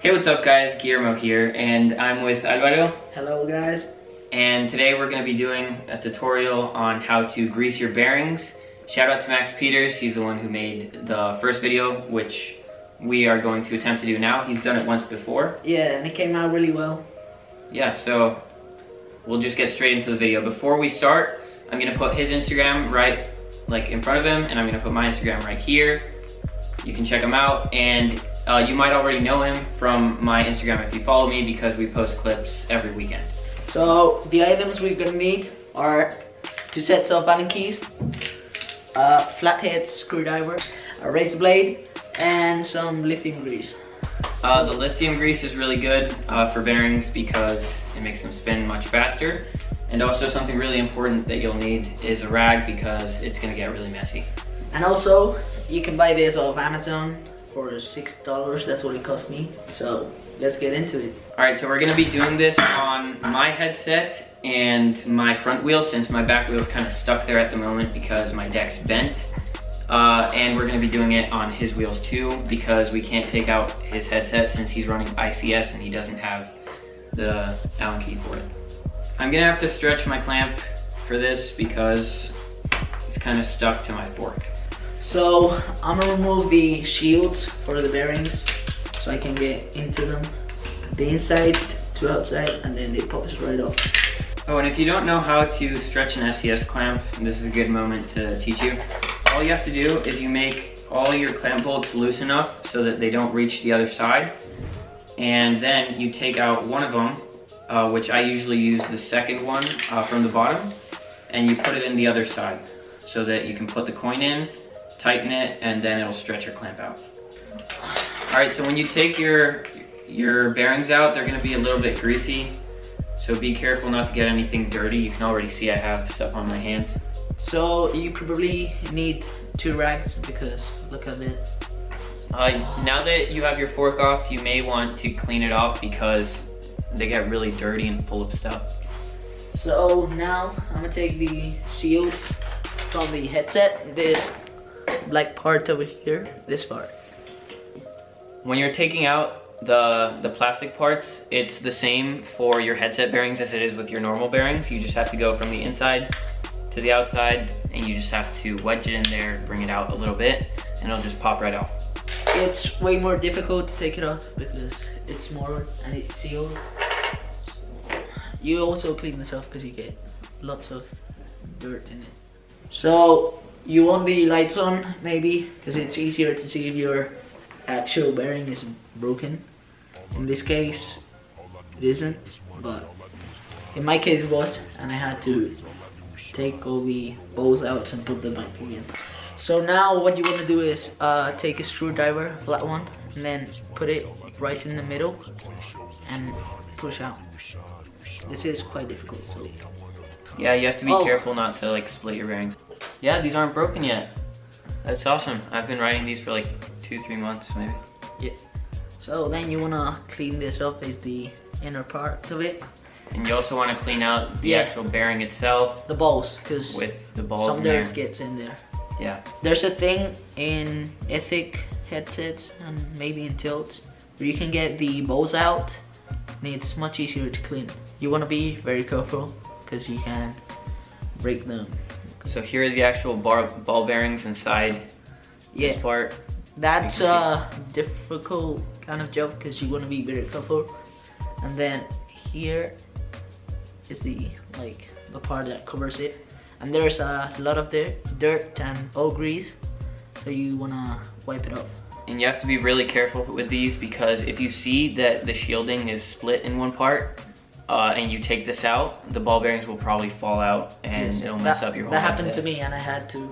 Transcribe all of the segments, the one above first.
Hey, what's up guys? Guillermo here, and I'm with Alvaro. Hello guys. And today we're going to be doing a tutorial on how to grease your bearings. Shout out to Max Peters, he's the one who made the first video, which we are going to attempt to do now. He's done it once before. Yeah, and it came out really well. Yeah, so we'll just get straight into the video. Before we start, I'm going to put his Instagram right in front of him, and I'm going to put my Instagram right here. You can check him out, and you might already know him from my Instagram if you follow me, because we post clips every weekend. So the items we're gonna need are 2 sets of Allen keys, a flathead screwdriver, a razor blade, and some lithium grease. The lithium grease is really good for bearings because it makes them spin much faster. And also something really important that you'll need is a rag, because it's gonna get really messy. And also, you can buy this off Amazon for $6, that's what it cost me. So let's get into it. Alright, so we're gonna be doing this on my headset and my front wheel, since my back wheel is kind of stuck there at the moment because my deck's bent. And we're gonna be doing it on his wheels too, because we can't take out his headset since he's running ICS and he doesn't have the Allen key for it. I'm gonna have to stretch my clamp for this because it's kind of stuck to my fork. So I'm gonna remove the shields for the bearings so I can get into them. The inside to outside, and then it pops right off. Oh, and if you don't know how to stretch an SCS clamp, this is a good moment to teach you. All you have to do is you make all your clamp bolts loose enough so that they don't reach the other side. And then you take out one of them, which I usually use the second one from the bottom, and you put it in the other side so that you can put the coin in, tighten it, and then it'll stretch your clamp out. Alright, so when you take your bearings out, they're going to be a little bit greasy, so be careful not to get anything dirty. You can already see I have stuff on my hands. So you probably need 2 rags, because look at it. Now that you have your fork off, you may want to clean it off because they get really dirty and full of stuff. So now I'm gonna take the shields from the headset, this black part over here, this part. When you're taking out the plastic parts, it's the same for your headset bearings as it is with your normal bearings. You just have to go from the inside to the outside, and you just have to wedge it in there, bring it out a little bit, and it'll just pop right off. It's way more difficult to take it off because it's more and it's sealed. You also clean this off because you get lots of dirt in it. So you want the lights on, maybe, because it's easier to see if your actual bearing is broken. In this case, it isn't, but in my case it was, and I had to take all the balls out and put them back again. So now what you want to do is take a screwdriver, a flat one, and then put it right in the middle and push out. This is quite difficult, so yeah, you have to be careful not to split your bearings. Yeah, these aren't broken yet. That's awesome. I've been riding these for 2-3 months maybe. Yeah. So then you wanna clean this up, is the inner part of it. And you also want to clean out the actual bearing itself. The balls, because with the balls some dirt gets in there. Yeah. There's a thing in Ethic headsets and maybe in Tilts where you can get the balls out, and it's much easier to clean. You want to be very careful because you can break them. So here are the actual ball bearings inside this part. That's a difficult kind of job because you want to be very careful. And then here is the part that covers it. And there's a lot of dirt and oil grease, so you want to wipe it off. And you have to be really careful with these, because if you see that the shielding is split in one part, and you take this out, the ball bearings will probably fall out, and it'll mess up your whole headset. That happened to me, and I had to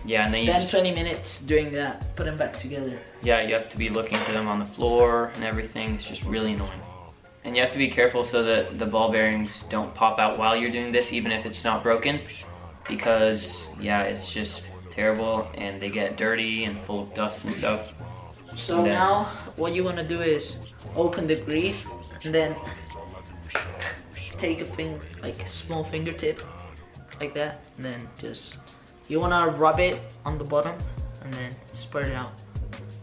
and then spend 20 minutes doing that, put them back together. Yeah, you have to be looking for them on the floor and everything. It's just really annoying. And you have to be careful so that the ball bearings don't pop out while you're doing this, even if it's not broken, because yeah, it's just terrible, and they get dirty and full of dust and stuff. So now what you want to do is open the grease, and then take a small fingertip like that, and then you want to rub it on the bottom and then spread it out.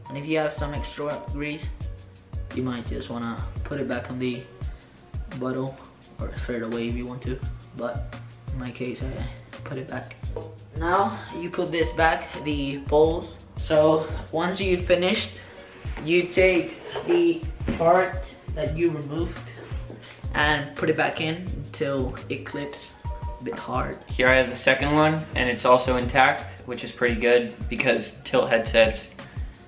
And if you have some extra grease, you might just wanna put it back on the bottle or throw it away if you want to, but in my case I put it back. Now you put this back, the bowls. So once you finished, you take the part that you removed and put it back in until it clips a bit hard. Here I have the second one, and it's also intact, which is pretty good because tilt headsets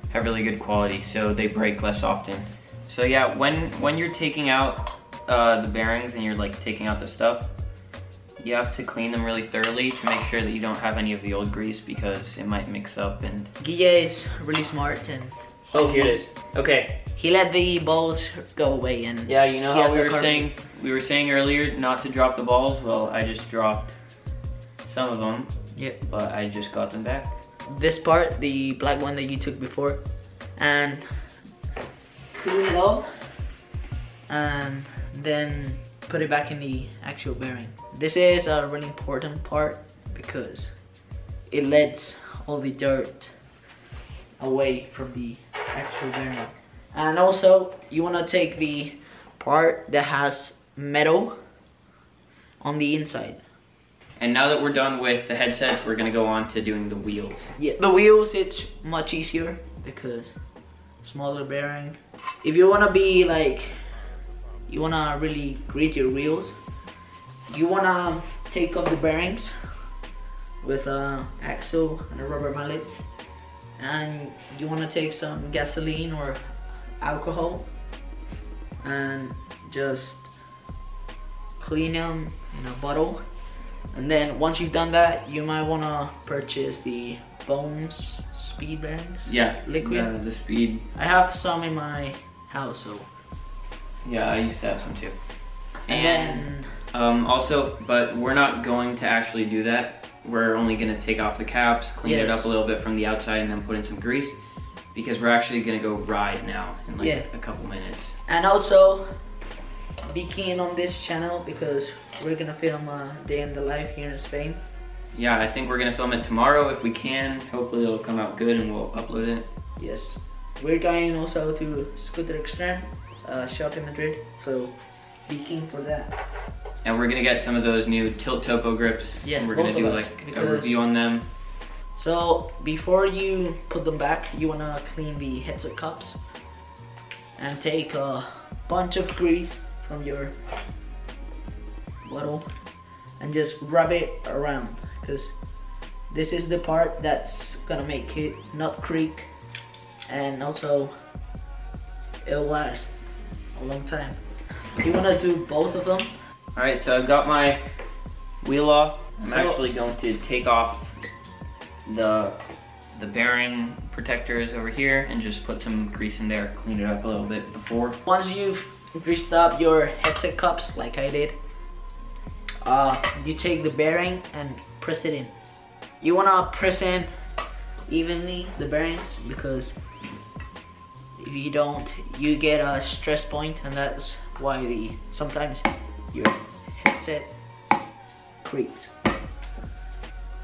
have really good quality, so they break less often. So yeah, when you're taking out the bearings and you're like taking out the stuff, you have to clean them really thoroughly to make sure that you don't have any of the old grease because it might mix up and... Guille is really smart and... Oh, here it is. Okay. He let the balls go away and... Yeah, you know how we were saying earlier not to drop the balls? Well, I just dropped some of them. Yep. But I just got them back. This part, the black one that you took before, and clean it off and then put it back in the actual bearing. This is a really important part because it lets all the dirt away from the actual bearing. And also you want to take the part that has metal on the inside. And now that we're done with the headsets, we're gonna go on to doing the wheels. Yeah, the wheels, it's much easier because smaller bearing. If you wanna be like, you wanna really grease your wheels, you wanna take off the bearings with a axle and a rubber mallet, and you wanna take some gasoline or alcohol and just clean them in a bottle. And then once you've done that, you might want to purchase the Bones speed bearings. Yeah, liquid. The speed. I have some in my house, so. Yeah, I used to have some too. And then also, but we're not going to actually do that. We're only going to take off the caps, clean it up a little bit from the outside, and then put in some grease because we're actually going to go ride now in like a couple minutes. And also, be keen on this channel because we're gonna film a day in the life here in Spain. Yeah, I think we're gonna film it tomorrow if we can. Hopefully it'll come out good and we'll upload it. Yes. We're going also to Scooter Extreme shop in Madrid, so be keen for that. And we're gonna get some of those new tilt topo grips. Yeah, and we're gonna do like a review on them. So before you put them back, you wanna clean the headset cups and take a bunch of grease from your bottle and just rub it around because this is the part that's gonna make it not creak, and also it'll last a long time. You want to do both of them. Alright, so I've got my wheel off. I'm actually going to take off the bearing protectors over here and just put some grease in there, clean it up a little bit before. Once you've greased up your headset cups like I did, you take the bearing and press it in. You wanna press in evenly the bearings because if you don't, you get a stress point, and that's why sometimes your headset creaks.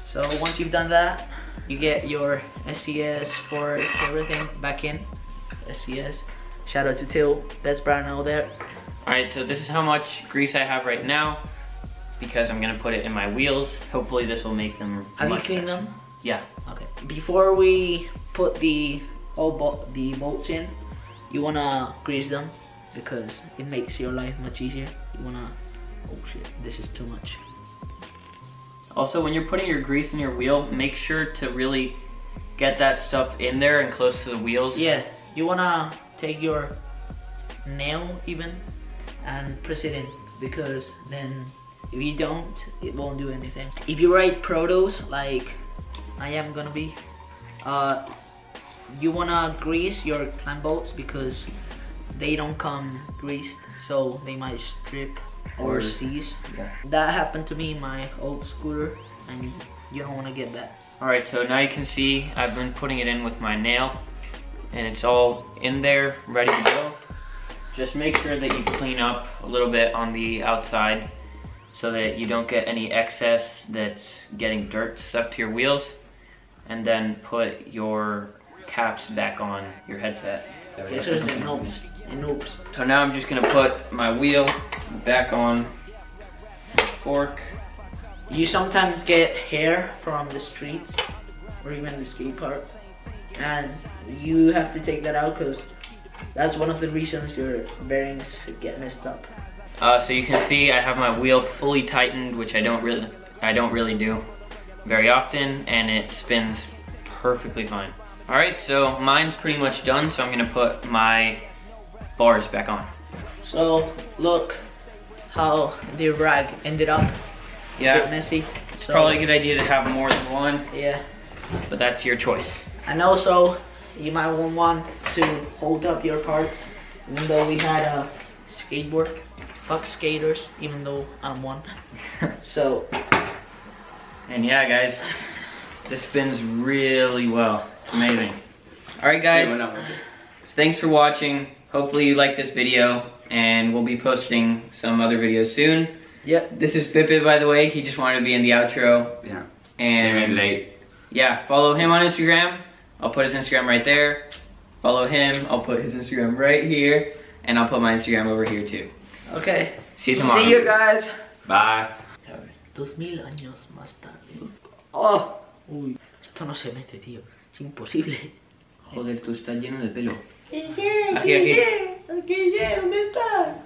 So once you've done that, you get your SCS for everything back in. SCS. Shout out to Till, best brand out there. Alright, so this is how much grease I have right now because I'm gonna put it in my wheels. Hopefully this will make them Have you cleaned them? Yeah. Okay. Before we put the bolts in, you wanna grease them because it makes your life much easier. You wanna, oh shit, this is too much. Also, when you're putting your grease in your wheel, make sure to really get that stuff in there and close to the wheels. Yeah, you wanna take your nail even and press it in because then if you don't, it won't do anything. If you ride protos like I am gonna be, you wanna grease your clamp bolts because they don't come greased, so they might strip or seize. Yeah. That happened to me in my old scooter, and you don't want to get that. Alright, so now you can see I've been putting it in with my nail and it's all in there, ready to go. Just make sure that you clean up a little bit on the outside so that you don't get any excess that's getting dirt stuck to your wheels, and then put your caps back on your headset. This is the nose. and oops. So now I'm just gonna put my wheel back on the fork. You sometimes get hair from the streets or even the skate park, and you have to take that out because that's one of the reasons your bearings get messed up. So you can see I have my wheel fully tightened, which I don't really do very often, and it spins perfectly fine. All right, so mine's pretty much done, so I'm gonna put my bars back on. So look how the rag ended up. A bit messy. It's probably a good idea to have more than one. Yeah. But that's your choice. And also, you might want to hold up your parts, even though we had a skateboard. Fuck skaters, even though I'm one. So. And yeah, guys, this spins really well. It's amazing. All right, guys. Thanks for watching. Hopefully you liked this video, and we'll be posting some other videos soon. Yep. This is Pippe, by the way. He just wanted to be in the outro. Yeah. And late. Yeah, follow him on Instagram. I'll put his Instagram right there. Follow him. I'll put his Instagram right here. And I'll put my Instagram over here too. Okay. See you tomorrow. See you guys. Bye. 2000 años más tarde. Oh. Uy. Esto no se mete, tío. Es imposible. Joder, tú estás lleno de pelo. Aquí, ¿dónde estás?